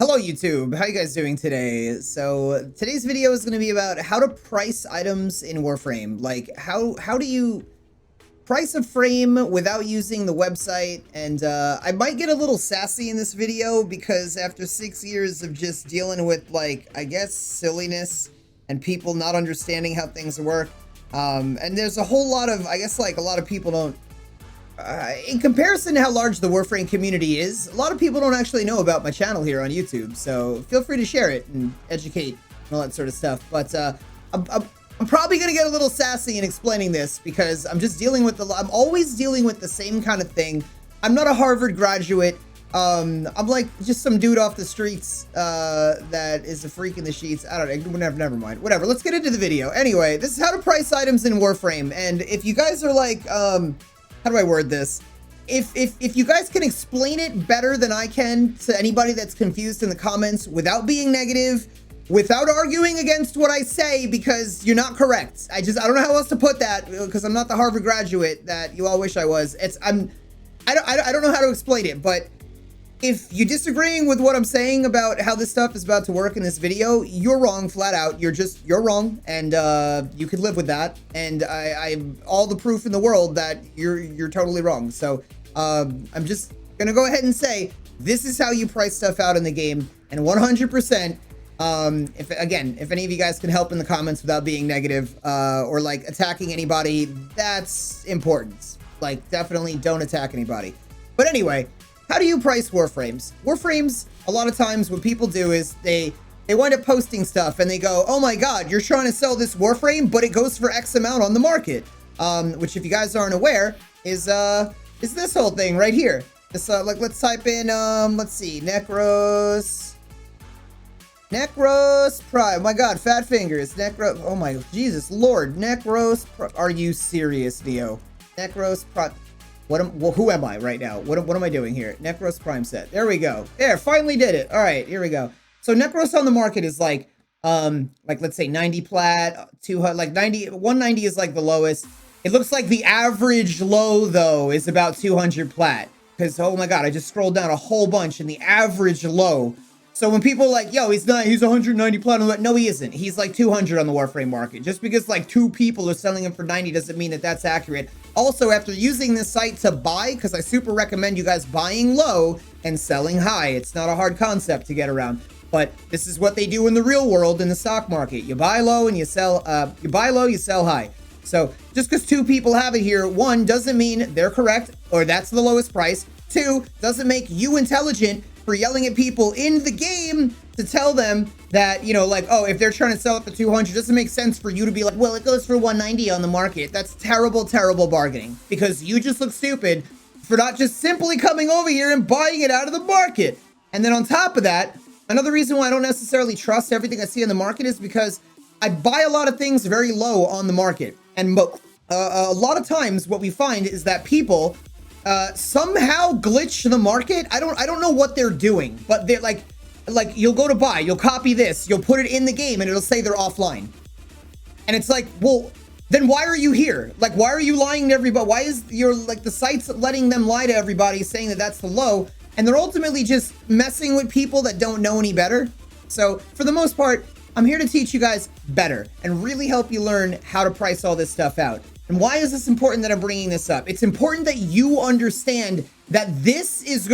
Hello YouTube, how you guys doing today? So today's video is going to be about how to price items in Warframe. Like how do you price a frame without using the website? And I might get a little sassy in this video because after 6 years of just dealing with, like, I guess silliness and people not understanding how things work, and there's a whole lot of, I guess, like, a lot of people don't in comparison to how large the Warframe community is, a lot of people don't actually know about my channel here on YouTube, so feel free to share it and educate and all that sort of stuff. But I'm probably going to get a little sassy in explaining this because I'm just dealing with I'm always dealing with the same kind of thing. I'm not a Harvard graduate. I'm like just some dude off the streets that is a freak in the sheets. I don't know, never mind. Whatever, let's get into the video. Anyway, this is how to price items in Warframe, and if you guys are like, how do I word this? If you guys can explain it better than I can to anybody that's confused in the comments without being negative, without arguing against what I say because you're not correct. I don't know how else to put that because I'm not the Harvard graduate that you all wish I was. I don't know how to explain it, but if you're disagreeing with what I'm saying about how this stuff is about to work in this video, you're wrong, flat out. You're wrong, and you could live with that. And I'm all the proof in the world that you're totally wrong. So I'm just gonna go ahead and say this is how you price stuff out in the game. And 100%, if any of you guys can help in the comments without being negative or like attacking anybody, that's important. Like, definitely don't attack anybody. But anyway. How do you price Warframes? Warframes, a lot of times what people do is they wind up posting stuff and they go, oh my god, you're trying to sell this Warframe, but it goes for X amount on the market. Which, if you guys aren't aware, is this whole thing right here. This, like, let's type in, let's see, Necros Prime. My god, fat fingers. Oh my, Jesus Lord. Necros Prime. Are you serious, Neo? Necros Prime. Who am I right now? What am I doing here? Necros Prime set. There we go. There, finally did it. All right, here we go. So Necros on the market is like let's say 90 plat, 200, like 190 is like the lowest. It looks like the average low though is about 200 plat. Because, oh my god, I just scrolled down a whole bunch and the average low. So when people are like, yo, he's 190 plat, I'm like, no, he isn't. He's like 200 on the Warframe market. Just because like 2 people are selling him for 90 doesn't mean that that's accurate. Also, after using this site to buy, because I super recommend you guys buying low and selling high. It's not a hard concept to get around. But this is what they do in the real world in the stock market. You buy low and you sell, you buy low, you sell high. So just because 2 people have it here, 1, doesn't mean they're correct or that's the lowest price. 2, doesn't make you intelligent for yelling at people in the game to tell them that, you know, like, oh, if they're trying to sell it for 200, it doesn't make sense for you to be like, well, it goes for 190 on the market. That's terrible, terrible bargaining because you just look stupid for not just simply coming over here and buying it out of the market. And then on top of that, another reason why I don't necessarily trust everything I see in the market is because I buy a lot of things very low on the market. And a lot of times what we find is that people somehow glitch the market. I don't know what they're doing, but they're like you'll go to buy, you'll copy this, you'll put it in the game and it'll say they're offline. And it's like, well, then why are you here? Like, why are you lying to everybody? Why is your, like, the site's letting them lie to everybody saying that that's the low? And they're ultimately just messing with people that don't know any better. So for the most part, I'm here to teach you guys better and really help you learn how to price all this stuff out. And why is this important that I'm bringing this up? It's important that you understand that this is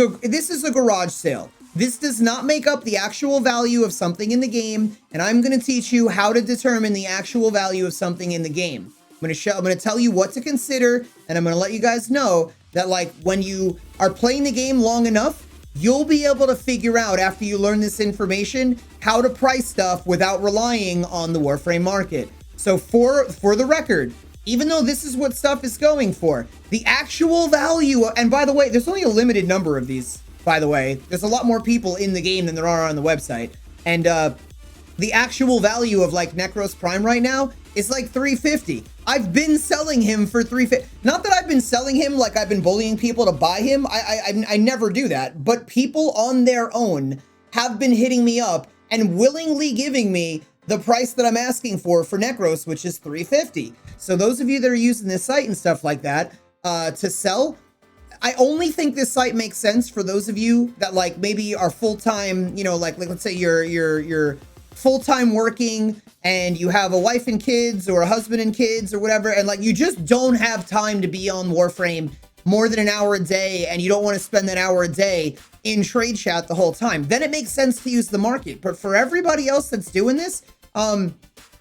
a garage sale. This does not make up the actual value of something in the game, and I'm going to teach you how to determine the actual value of something in the game. I'm going to tell you what to consider, and I'm going to let you guys know that, like, when you are playing the game long enough, you'll be able to figure out, after you learn this information, how to price stuff without relying on the Warframe market. So for the record, even though this is what stuff is going for, the actual value, and by the way, there's only a limited number of these, by the way. There's a lot more people in the game than there are on the website. And the actual value of, like, Necros Prime right now is like 350. I've been selling him for 350. Not that I've been selling him like I've been bullying people to buy him. I never do that. But people on their own have been hitting me up and willingly giving me the price that I'm asking for Necros, which is 350. So those of you that are using this site and stuff like that to sell, I only think this site makes sense for those of you that like maybe are full-time, you know, like let's say you're full-time working and you have a wife and kids or a husband and kids or whatever, and like you just don't have time to be on Warframe more than an hour a day and you don't want to spend that hour a day in trade chat the whole time, then it makes sense to use the market. But for everybody else that's doing this,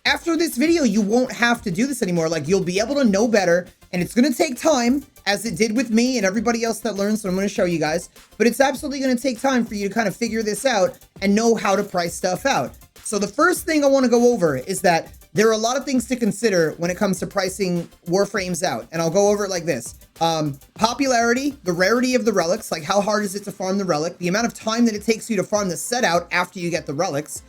after this video, you won't have to do this anymore. Like, you'll be able to know better, and it's going to take time, as it did with me and everybody else that learns, so I'm going to show you guys. But it's absolutely going to take time for you to kind of figure this out and know how to price stuff out. So the first thing I want to go over is that there are a lot of things to consider when it comes to pricing Warframes out, and I'll go over it like this. Popularity, the rarity of the relics, like how hard is it to farm the relic, the amount of time that it takes you to farm the set out after you get the relics,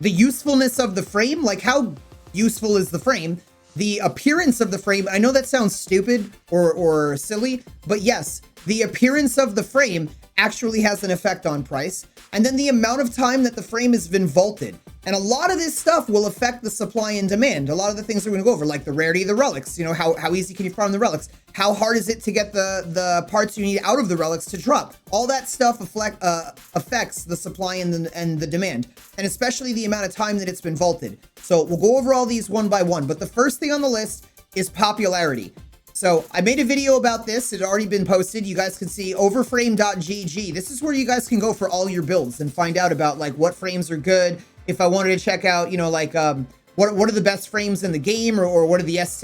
the usefulness of the frame, like how useful is the frame, the appearance of the frame. I know that sounds stupid or silly, but yes, the appearance of the frame actually has an effect on price. And then the amount of time that the frame has been vaulted. And a lot of this stuff will affect the supply and demand. A lot of the things we're going to go over, like the rarity of the relics, you know, how easy can you farm the relics? How hard is it to get the parts you need out of the relics to drop? All that stuff affects the supply and the demand, and especially the amount of time that it's been vaulted. So we'll go over all these one by one, but the first thing on the list is popularity. So I made a video about this. It had already been posted. You guys can see overframe.gg. This is where you guys can go for all your builds and find out about like what frames are good. If I wanted to check out, you know, like what are the best frames in the game, or what are the S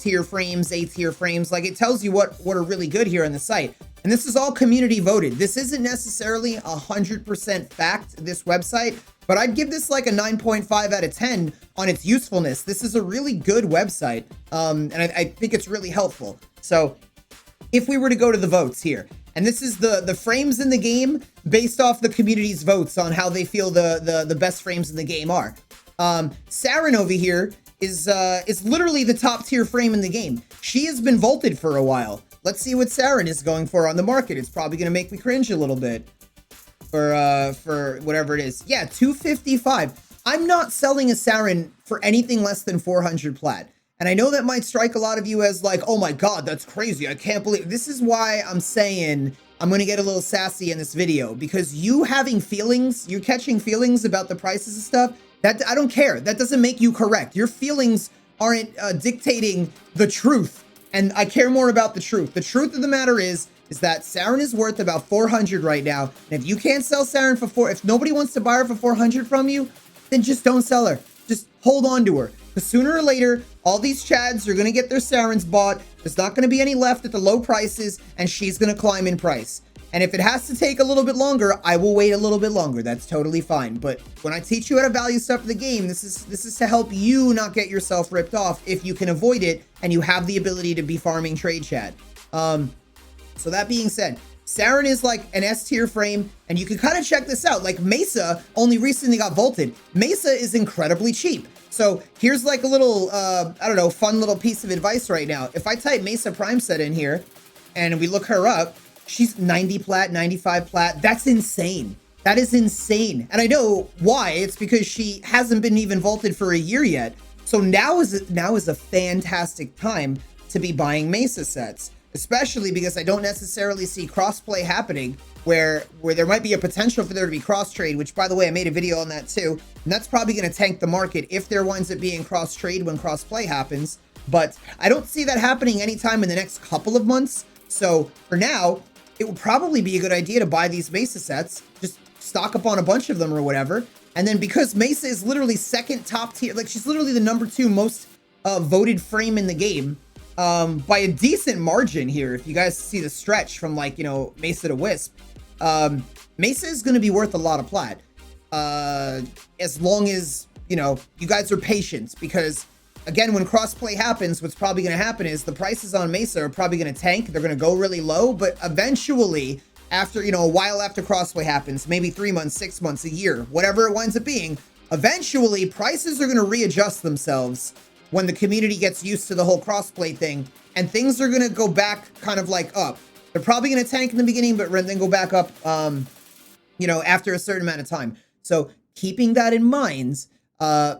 tier frames, A tier frames. Like, it tells you what are really good here on the site. And this is all community voted. This isn't necessarily 100% fact, this website, but I'd give this like a 9.5 out of 10 on its usefulness. This is a really good website, and I think it's really helpful. So if we were to go to the votes here, and this is the frames in the game based off the community's votes on how they feel the best frames in the game are. Saren over here is literally the top tier frame in the game. She has been vaulted for a while. Let's see what Saren is going for on the market. It's probably going to make me cringe a little bit for whatever it is. Yeah, 255. I'm not selling a Saren for anything less than 400 plat. And I know that might strike a lot of you as like, oh my God, that's crazy. I can't believe. This is why I'm saying I'm going to get a little sassy in this video, because you having feelings, you're catching feelings about the prices and stuff. That I don't care. That doesn't make you correct. Your feelings aren't dictating the truth. And I care more about the truth. The truth of the matter is that Saren is worth about 400 right now. And if you can't sell Saren for if nobody wants to buy her for 400 from you, then just don't sell her. Just hold on to her. Because sooner or later, all these chads are going to get their Sarens bought. There's not going to be any left at the low prices, and she's going to climb in price. And if it has to take a little bit longer, I will wait a little bit longer. That's totally fine. But when I teach you how to value stuff in the game, this is to help you not get yourself ripped off if you can avoid it and you have the ability to be farming trade chat. So that being said, Saren is like an S tier frame, and you can kind of check this out. Like Mesa only recently got vaulted. Mesa is incredibly cheap. So here's like a little, I don't know, fun little piece of advice right now. If I type Mesa Prime Set in here and we look her up, she's 90 plat, 95 plat. That's insane. That is insane. And I know why. It's because she hasn't been even vaulted for a year yet. So now is a fantastic time to be buying Mesa sets, especially because I don't necessarily see crossplay happening where there might be a potential for there to be cross trade, which, by the way, I made a video on that too. And that's probably going to tank the market if there winds up being cross trade when cross play happens. But I don't see that happening anytime in the next couple of months. So for now, it would probably be a good idea to buy these Mesa sets, just stock up on a bunch of them or whatever. And then because Mesa is literally second top tier, like she's literally the #2 most voted frame in the game, by a decent margin here. If you guys see the stretch from like, you know, Mesa to Wisp, Mesa is going to be worth a lot of plat, as long as, you know, you guys are patient, because again, when crossplay happens, what's probably going to happen is the prices on Mesa are probably going to tank. They're going to go really low, but eventually, after, you know, a while after crossplay happens, maybe 3 months, 6 months, a year, whatever it winds up being, eventually prices are going to readjust themselves when the community gets used to the whole crossplay thing, and things are going to go back kind of like up. They're probably going to tank in the beginning, but then go back up, you know, after a certain amount of time. So keeping that in mind,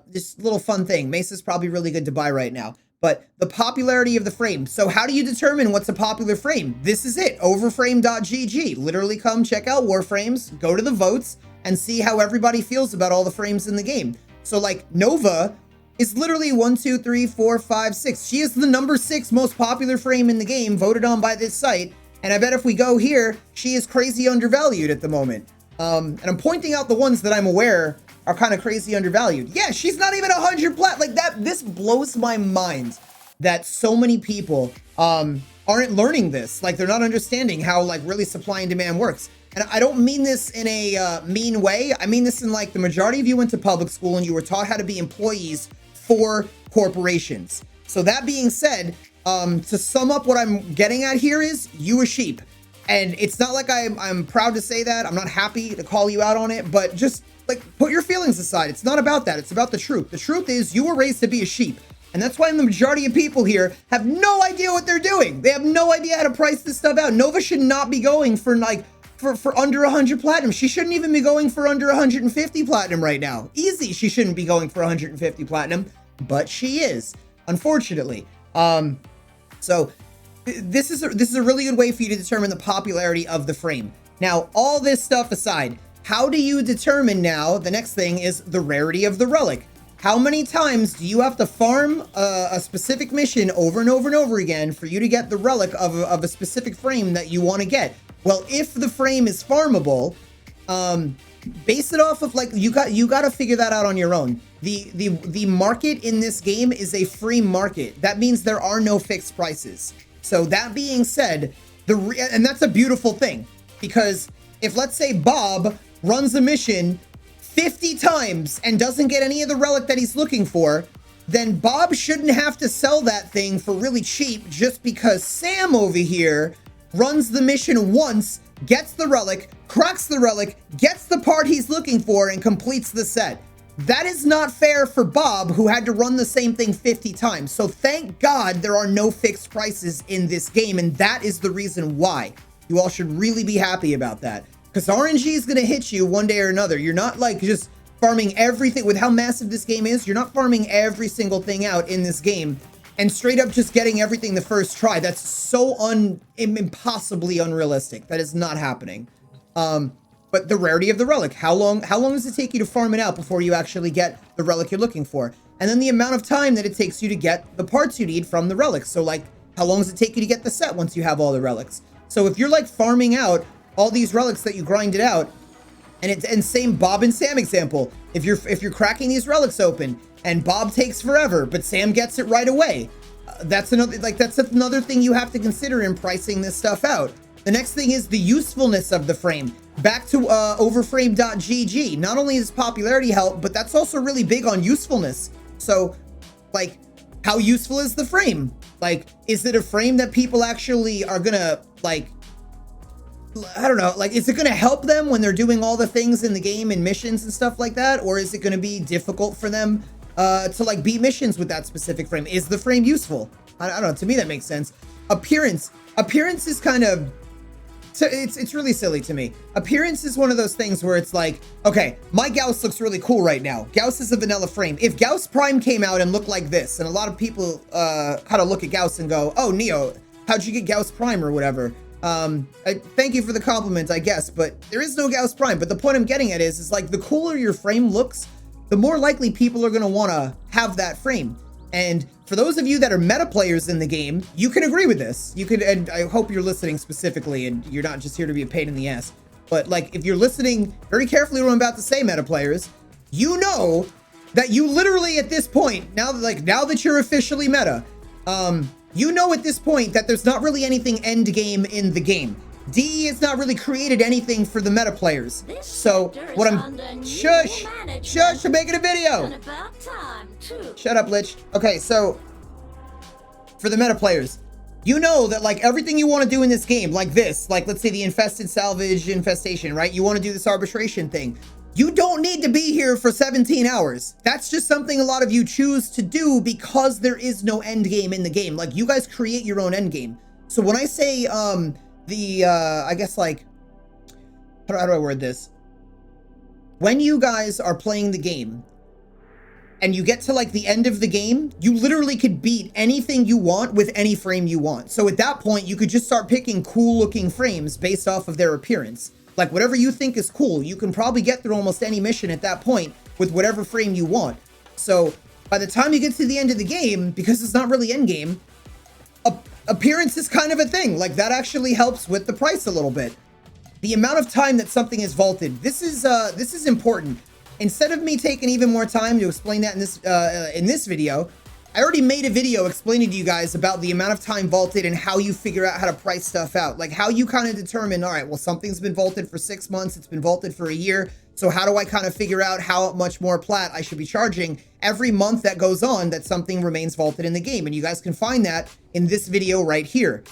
this little fun thing, Mesa's probably really good to buy right now. but the popularity of the frame. So how do you determine what's a popular frame? This is it, overframe.gg. Literally come check out Warframes, go to the votes, and see how everybody feels about all the frames in the game. So like Nova is literally 1, 2, 3, 4, 5, 6. She is the number 6 most popular frame in the game, voted on by this site. And I bet if we go here, she is crazy undervalued at the moment. And I'm pointing out the ones that I'm aware are kind of crazy undervalued. Yeah, she's not even 100 plat like that. This blows my mind that so many people aren't learning this. Like they're not understanding how like really supply and demand works. And I don't mean this in a mean way. I mean this in like the majority of you went to public school and you were taught how to be employees for corporations. So that being said, to sum up what I'm getting at here is you a sheep. And it's not like I'm proud to say that. I'm not happy to call you out on it, but just like put your feelings aside. It's not about that. It's about the truth. The truth is you were raised to be a sheep. And that's why the majority of people here have no idea what they're doing. They have no idea how to price this stuff out. Nova should not be going for like for under 100 platinum. She shouldn't even be going for under 150 platinum right now. Easy, she shouldn't be going for 150 platinum, but she is, unfortunately. So this is a really good way for you to determine the popularity of the frame. Now, all this stuff aside, how do you determine now? The next thing is the rarity of the relic. How many times do you have to farm a specific mission over and over and over again for you to get the relic of a specific frame that you want to get? Well, if the frame is farmable, base it off of like you got to figure that out on your own. The market in this game is a free market. That means there are no fixed prices. So that being said, and that's a beautiful thing, because if let's say Bob runs a mission 50 times and doesn't get any of the relic that he's looking for, then Bob shouldn't have to sell that thing for really cheap just because Sam over here runs the mission once, gets the relic, cracks the relic, gets the part he's looking for, and completes the set. That is not fair for Bob, who had to run the same thing 50 times. So thank God there are no fixed prices in this game, and that is the reason why. You all should really be happy about that. Because RNG is going to hit you one day or another. You're not like just farming everything. With how massive this game is, you're not farming every single thing out in this game and straight up just getting everything the first try. That's so impossibly unrealistic. That is not happening. But the rarity of the relic. How long does it take you to farm it out before you actually get the relic you're looking for? And then the amount of time that it takes you to get the parts you need from the relics. So like, how long does it take you to get the set once you have all the relics? So if you're like farming out all these relics that you grinded out, and same Bob and Sam example, if you're cracking these relics open and Bob takes forever but Sam gets it right away, that's another thing you have to consider in pricing this stuff out. The next thing is the usefulness of the frame. Back to overframe.gg. Not only does popularity help, but that's also really big on usefulness. So like, how useful is the frame? Like, is it a frame that people actually are gonna like, I don't know, like, is it going to help them when they're doing all the things in the game and missions and stuff like that? Or is it going to be difficult for them to like beat missions with that specific frame? Is the frame useful? I don't know. To me, that makes sense. Appearance is kind of, it's really silly to me. Appearance is one of those things where it's like, okay, my Gauss looks really cool right now. Gauss is a vanilla frame. If Gauss Prime came out and looked like this, and a lot of people kind of look at Gauss and go, oh, Neo, how'd you get Gauss Prime or whatever? Thank you for the compliment, I guess, but there is no Gauss Prime. But the point I'm getting at is like, the cooler your frame looks, the more likely people are going to want to have that frame. And for those of you that are meta players in the game, you can agree with this. You could, and I hope you're listening specifically and you're not just here to be a pain in the ass. But like, if you're listening very carefully to what I'm about to say, meta players, you know that you literally at this point, now that you're officially meta, you know at this point that there's not really anything end game in the game. DE has not really created anything for the meta players. So what I'm shush, I'm making a video. Shut up, Lich. Okay, so for the meta players, you know that like everything you want to do in this game, like this, like let's say the infested salvage infestation, right? You want to do this arbitration thing. You don't need to be here for 17 hours. That's just something a lot of you choose to do because there is no end game in the game. Like, you guys create your own end game. So when I say, I guess like, how do I word this? When you guys are playing the game and you get to like the end of the game, you literally could beat anything you want with any frame you want. So at that point, you could just start picking cool looking frames based off of their appearance. Like whatever you think is cool, you can probably get through almost any mission at that point with whatever frame you want. So by the time you get to the end of the game, because it's not really end game, appearance is kind of a thing. Like that actually helps with the price a little bit. The amount of time that something is vaulted, this is important. Instead of me taking even more time to explain that in this video, I already made a video explaining to you guys about the amount of time vaulted and how you figure out how to price stuff out. Like how you kind of determine, all right, well, something's been vaulted for 6 months, it's been vaulted for a year. So how do I kind of figure out how much more plat I should be charging every month that goes on that something remains vaulted in the game? And you guys can find that in this video right here.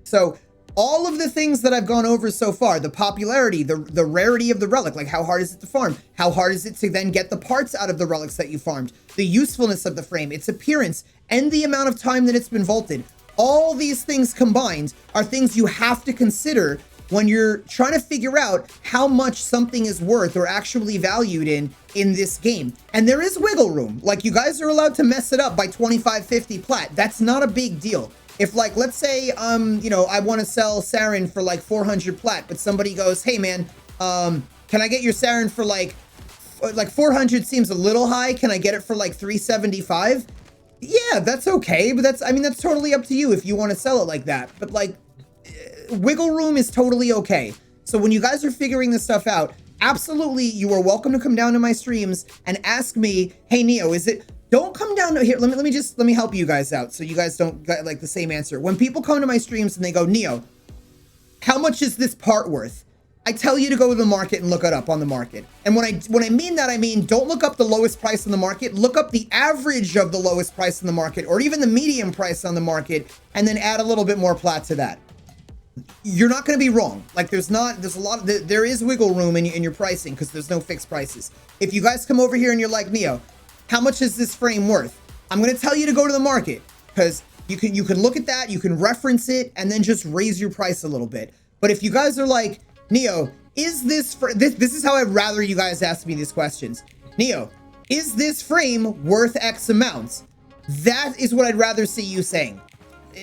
So all of the things that I've gone over so far, the popularity, the rarity of the relic, like how hard is it to farm? How hard is it to then get the parts out of the relics that you farmed? The usefulness of the frame, its appearance, and the amount of time that it's been vaulted. All these things combined are things you have to consider when you're trying to figure out how much something is worth or actually valued in this game. And there is wiggle room. Like you guys are allowed to mess it up by 25, 50 plat. That's not a big deal. If like, let's say, you know, I want to sell Sarin for like 400 plat, but somebody goes, hey man, can I get your Sarin for like 400 seems a little high. Can I get it for like 375? Yeah, that's okay. But that's totally up to you if you want to sell it like that. But like wiggle room is totally okay. So when you guys are figuring this stuff out, absolutely, you are welcome to come down to my streams and ask me, hey Neo, don't come down to here. Let me help you guys out so you guys don't get like the same answer. When people come to my streams and they go, Neo, how much is this part worth? I tell you to go to the market and look it up on the market. And when I mean that, I mean, don't look up the lowest price in the market, look up the average of the lowest price in the market or even the medium price on the market, and then add a little bit more plat to that. You're not going to be wrong. Like there is wiggle room in your pricing because there's no fixed prices. If you guys come over here and you're like, Neo, how much is this frame worth? I'm going to tell you to go to the market because you can look at that, you can reference it, and then just raise your price a little bit. But if you guys are like, Neo, is this is how I'd rather you guys ask me these questions. Neo, is this frame worth X amounts? That is what I'd rather see you saying.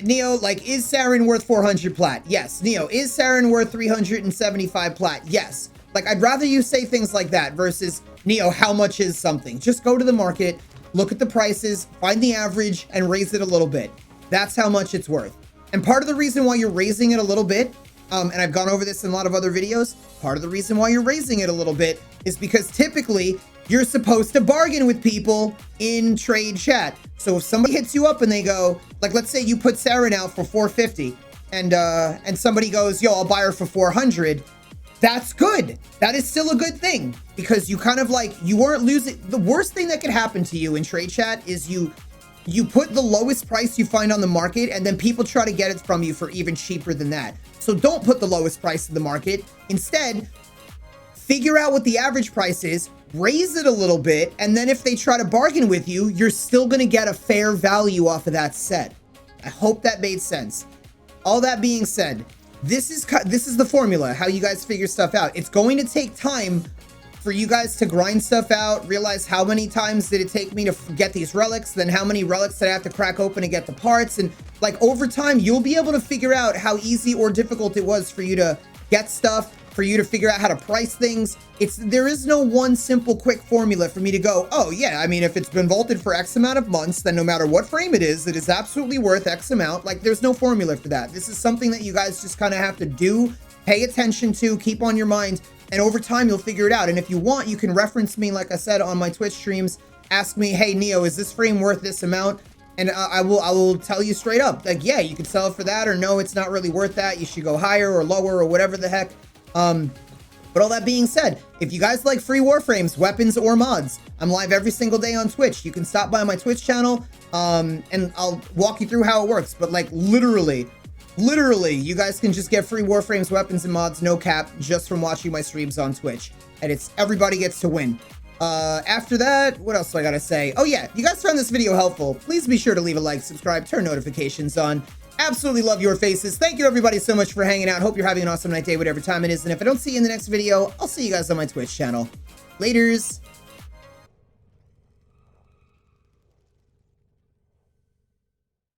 Neo, like, is Sarin worth 400 plat? Yes. Neo, is Sarin worth 375 plat? Yes. Like, I'd rather you say things like that versus, Neo, how much is something? Just go to the market, look at the prices, find the average, and raise it a little bit. That's how much it's worth. And part of the reason why you're raising it a little bit, and I've gone over this in a lot of other videos, part of the reason why you're raising it a little bit is because typically you're supposed to bargain with people in trade chat. So if somebody hits you up and they go, like, let's say you put Sarin out for 450 and somebody goes, yo, I'll buy her for 400. That's good. That is still a good thing because you kind of like, you weren't losing. The worst thing that could happen to you in trade chat is you put the lowest price you find on the market and then people try to get it from you for even cheaper than that. So don't put the lowest price in the market. Instead, figure out what the average price is, raise it a little bit, and then if they try to bargain with you, you're still going to get a fair value off of that set. I hope that made sense. All that being said, this is the formula, how you guys figure stuff out. It's going to take time for you guys to grind stuff out, realize how many times did it take me to get these relics, then how many relics did I have to crack open to get the parts, and like over time, you'll be able to figure out how easy or difficult it was for you to get stuff, for you to figure out how to price things. There is no one simple quick formula for me to go, oh yeah, I mean, if it's been vaulted for X amount of months, then no matter what frame it is absolutely worth X amount. Like there's no formula for that. This is something that you guys just kind of have to do, pay attention to, keep on your mind, and over time you'll figure it out. And if you want, you can reference me, like I said, on my Twitch streams, ask me, hey Neo, is this frame worth this amount? And I will tell you straight up, like, yeah, you can sell it for that, or no, it's not really worth that. You should go higher or lower or whatever the heck. But all that being said, if you guys like free Warframes, weapons, or mods, I'm live every single day on Twitch. You can stop by my Twitch channel, and I'll walk you through how it works. But like literally, you guys can just get free Warframes, weapons, and mods, no cap, just from watching my streams on Twitch. And it's everybody gets to win. After that, what else do I gotta say? Oh yeah, if you guys found this video helpful, please be sure to leave a like, subscribe, turn notifications on. Absolutely love your faces. Thank you everybody so much for hanging out. Hope you're having an awesome night, day, whatever time it is. And if I don't see you in the next video, I'll see you guys on my Twitch channel. Laters.